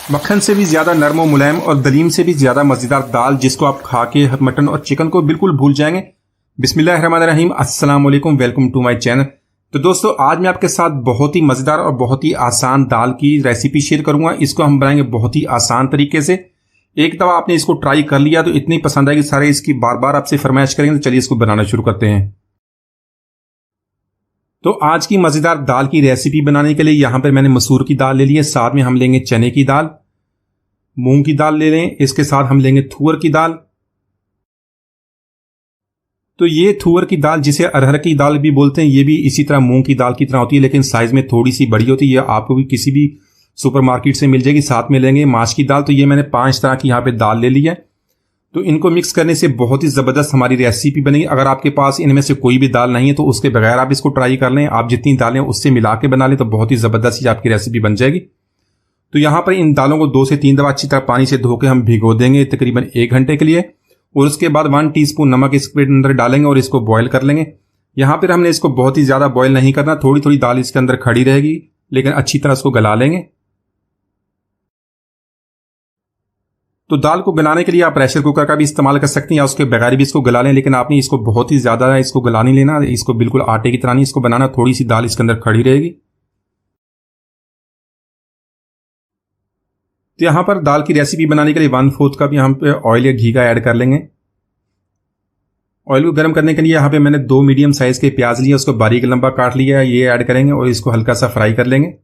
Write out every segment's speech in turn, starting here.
मक्खन से भी ज़्यादा नरम और मुलायम और दलीम से भी ज़्यादा मज़ेदार दाल जिसको आप खा के मटन और चिकन को बिल्कुल भूल जाएंगे। बिस्मिल्लाहिर्रहमानिर्रहीम, अस्सलाम वालेकुम, वेलकम टू माय चैनल। तो दोस्तों, आज मैं आपके साथ बहुत ही मज़ेदार और बहुत ही आसान दाल की रेसिपी शेयर करूंगा। इसको हम बनाएंगे बहुत ही आसान तरीके से। एक दफ़ा आपने इसको ट्राई कर लिया तो इतनी पसंद आएगी, सारे इसकी बार बार आपसे फरमाइश करेंगे। तो चलिए इसको बनाना शुरू करते हैं। तो आज की मज़ेदार दाल की रेसिपी बनाने के लिए यहाँ पर मैंने मसूर की दाल ले ली है, साथ में हम लेंगे चने की दाल, मूंग की दाल ले लें, इसके साथ हम लेंगे थुअर की दाल। तो ये थुअर की दाल जिसे अरहर की दाल भी बोलते हैं, ये भी इसी तरह मूंग की दाल की तरह होती है, लेकिन साइज में थोड़ी सी बड़ी होती है। ये आपको भी किसी भी सुपरमार्केट से मिल जाएगी। साथ में लेंगे माश की दाल। तो ये मैंने 5 तरह की यहाँ पे दाल ले ली है। तो इनको मिक्स करने से बहुत ही ज़बरदस्त हमारी रेसिपी बनेगी। अगर आपके पास इनमें से कोई भी दाल नहीं है तो उसके बगैर आप इसको ट्राई कर लें। आप जितनी दालें उससे मिला के बना लें तो बहुत ही ज़बरदस्त ये आपकी रेसिपी बन जाएगी। तो यहाँ पर इन दालों को 2 से 3 दफ़ा अच्छी तरह पानी से धो के हम भिगो देंगे तकरीबन 1 घंटे के लिए। और उसके बाद 1 टीस्पून नमक इसके अंदर डालेंगे और इसको बॉयल कर लेंगे। यहाँ पर हमने इसको बहुत ही ज़्यादा बॉयल नहीं करना, थोड़ी थोड़ी दाल इसके अंदर खड़ी रहेगी, लेकिन अच्छी तरह इसको गला लेंगे। तो दाल को गलाने के लिए आप प्रेशर कुकर का भी इस्तेमाल कर सकते हैं या उसके बगैर भी इसको गला लें, लेकिन आपने इसको बहुत ही ज़्यादा इसको गला नहीं लेना। इसको बिल्कुल आटे की तरह नहीं इसको बनाना, थोड़ी सी दाल इसके अंदर खड़ी रहेगी। तो यहाँ पर दाल की रेसिपी बनाने के लिए 1/4 कप यहाँ पे ऑयल या घी का ऐड कर लेंगे। ऑयल को गर्म करने के लिए यहाँ पे मैंने 2 मीडियम साइज के प्याज लिए, उसको बारीक लंबा काट लिया है, ये ऐड करेंगे और इसको हल्का सा फ्राई कर लेंगे।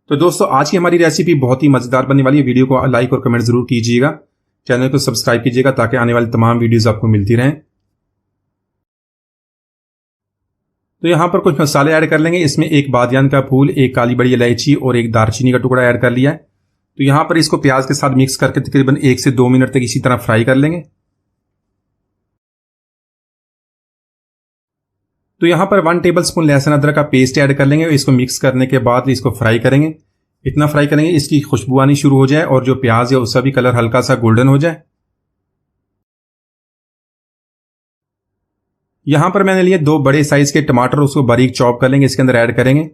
तो दोस्तों, आज की हमारी रेसिपी बहुत ही मजेदार बनने वाली है। वीडियो को लाइक और कमेंट जरूर कीजिएगा, चैनल को सब्सक्राइब कीजिएगा ताकि आने वाली तमाम वीडियोज आपको मिलती रहें। तो यहाँ पर कुछ मसाले ऐड कर लेंगे। इसमें 1 बादियान का फूल, 1 काली बड़ी इलायची और 1 दालचीनी का टुकड़ा ऐड कर लिया है। तो यहाँ पर इसको प्याज के साथ मिक्स करके तकरीबन 1 से 2 मिनट तक इसी तरह फ्राई कर लेंगे। तो यहाँ पर 1 टेबलस्पून लहसुन अदरक का पेस्ट ऐड कर लेंगे। इसको मिक्स करने के बाद इसको फ्राई करेंगे। इतना फ्राई करेंगे इसकी खुशबू आनी शुरू हो जाए और जो प्याज है उसका भी कलर हल्का सा गोल्डन हो जाए। यहाँ पर मैंने लिए 2 बड़े साइज के टमाटर, उसको बारीक चॉप कर लेंगे, इसके अंदर ऐड करेंगे।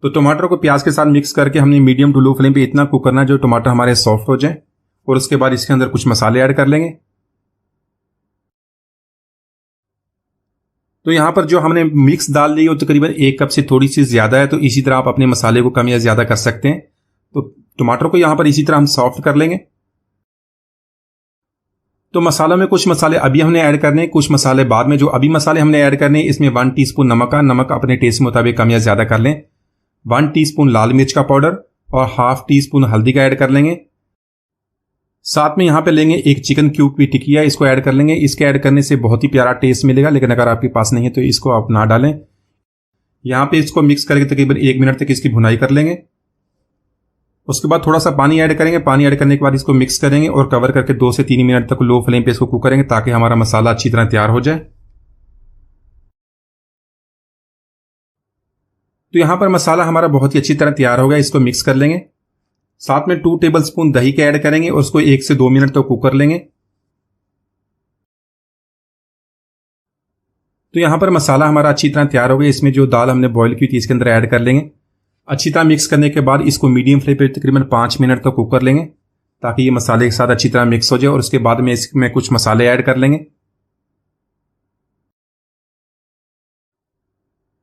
तो टमाटर को प्याज के साथ मिक्स करके हमने मीडियम टू लो फ्लेम पे इतना कुक करना जो टमाटर हमारे सॉफ्ट हो जाए। और उसके बाद इसके अंदर कुछ मसाले ऐड कर लेंगे। तो यहाँ पर जो हमने मिक्स दाल ली वो तकरीबन 1 कप से थोड़ी सी ज्यादा है, तो इसी तरह आप अपने मसाले को कम या ज्यादा कर सकते हैं। तो टमाटर को यहाँ पर इसी तरह हम सॉफ्ट कर लेंगे। तो मसालों में कुछ मसाले अभी हमने ऐड करने, कुछ मसाले बाद में। जो अभी मसाले हमने ऐड करने, इसमें 1 टीस्पून नमक अपने टेस्ट के मुताबिक कम या ज्यादा कर लें। 1 टीस्पून लाल मिर्च का पाउडर और ½ टीस्पून हल्दी का ऐड कर लेंगे। साथ में यहाँ पे लेंगे 1 चिकन क्यूब की टिकिया, इसको ऐड कर लेंगे। इसके ऐड करने से बहुत ही प्यारा टेस्ट मिलेगा, लेकिन अगर आपके पास नहीं है तो इसको आप ना डालें। यहाँ पे इसको मिक्स करके तकरीबन 1 मिनट तक इसकी भुनाई कर लेंगे। उसके बाद थोड़ा सा पानी ऐड करेंगे। पानी ऐड करने के बाद इसको मिक्स करेंगे और कवर करके 2 से 3 मिनट तक लो फ्लेम पे इसको कुक करेंगे ताकि हमारा मसाला अच्छी तरह तैयार हो जाए। तो यहाँ पर मसाला हमारा बहुत ही अच्छी तरह तैयार हो गया। इसको मिक्स कर लेंगे। साथ में 2 टेबलस्पून दही के ऐड करेंगे और उसको 1 से 2 मिनट तक कुक कर लेंगे। तो यहाँ पर मसाला हमारा अच्छी तरह तैयार हो गया। इसमें जो दाल हमने बॉईल की थी इसके अंदर ऐड कर लेंगे। अच्छी तरह मिक्स करने के बाद इसको मीडियम फ्लेम पे तकरीबन 5 मिनट तक कुक कर लेंगे ताकि ये मसाले के साथ अच्छी तरह मिक्स हो जाए। और उसके बाद में इसमें कुछ मसाले ऐड कर लेंगे।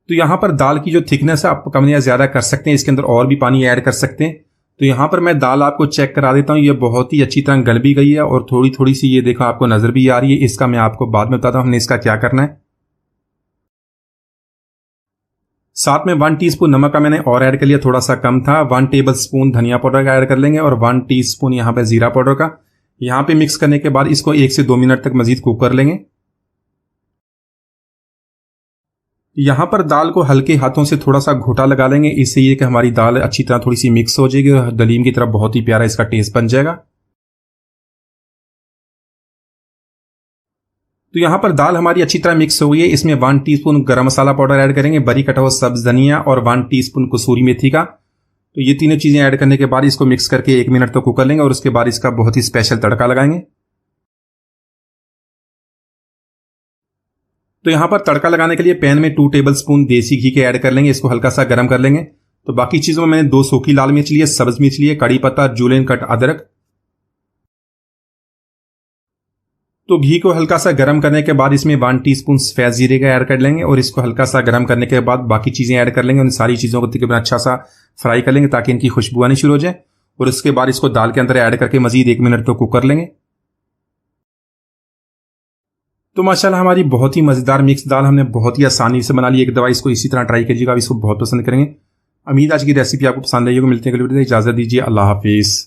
तो यहाँ पर दाल की जो थिकनेस है आप कम या ज्यादा कर सकते हैं, इसके अंदर और भी पानी ऐड कर सकते हैं। तो यहाँ पर मैं दाल आपको चेक करा देता हूँ, ये बहुत ही अच्छी तरह गल भी गई है और थोड़ी थोड़ी सी ये देखो आपको नजर भी आ रही है। इसका मैं आपको बाद में बताता हूँ हमने इसका क्या करना है। साथ में 1 टीस्पून नमक का मैंने और ऐड कर लिया, थोड़ा सा कम था। 1 टेबलस्पून धनिया पाउडर का ऐड कर लेंगे और 1 टीस्पून यहाँ पे जीरा पाउडर का। यहाँ पे मिक्स करने के बाद इसको 1 से 2 मिनट तक मजीद कुक कर लेंगे। यहाँ पर दाल को हल्के हाथों से थोड़ा सा घोटा लगा लेंगे, इससे ये कि हमारी दाल अच्छी तरह थोड़ी सी मिक्स हो जाएगी और दलीम की तरह बहुत ही प्यारा इसका टेस्ट बन जाएगा। तो यहाँ पर दाल हमारी अच्छी तरह मिक्स हो गई है। इसमें 1 टीस्पून गरम मसाला पाउडर ऐड करेंगे, बारीक कटा हुआ सब्ज धनिया और 1 टीस्पून कसूरी मेथी का। तो ये तीनों चीजें ऐड करने के बाद इसको मिक्स करके 1 मिनट तक कुक कर लेंगे और उसके बाद इसका बहुत ही स्पेशल तड़का लगाएंगे। तो यहाँ पर तड़का लगाने के लिए पैन में 2 टेबलस्पून देसी घी के ऐड कर लेंगे। इसको हल्का सा गर्म कर लेंगे। तो बाकी चीज़ों में मैंने 2 सूखी लाल मिर्च लिए, सब्ज मिर्च लिए, कड़ी पत्ता, जूलियन कट अदरक। तो घी को हल्का सा गर्म करने के बाद इसमें 1 टीस्पून सफेद जीरे का ऐड कर लेंगे और इसको हल्का सा गर्म करने के बाद बाकी चीज़ें ऐड कर लेंगे। उन सारी चीज़ों को तकरीबन अच्छा सा फ्राई कर लेंगे ताकि इनकी खुशबू आनी शुरू हो जाए और उसके बाद इसको दाल के अंदर ऐड करके मजीद 1 मिनट तो कुक कर लेंगे। तो माशाल्लाह हमारी बहुत ही मज़ेदार मिक्स दाल हमने बहुत ही आसानी से बना ली। एक दफ़ा इसको इसी तरह ट्राई कीजिएगा, आप इसको बहुत पसंद करेंगे। उम्मीद आज की रेसिपी आपको पसंद आई होगी। मिलते हैं अगली वीडियो में, इजाज़त दीजिए, अल्लाह हाफिज़।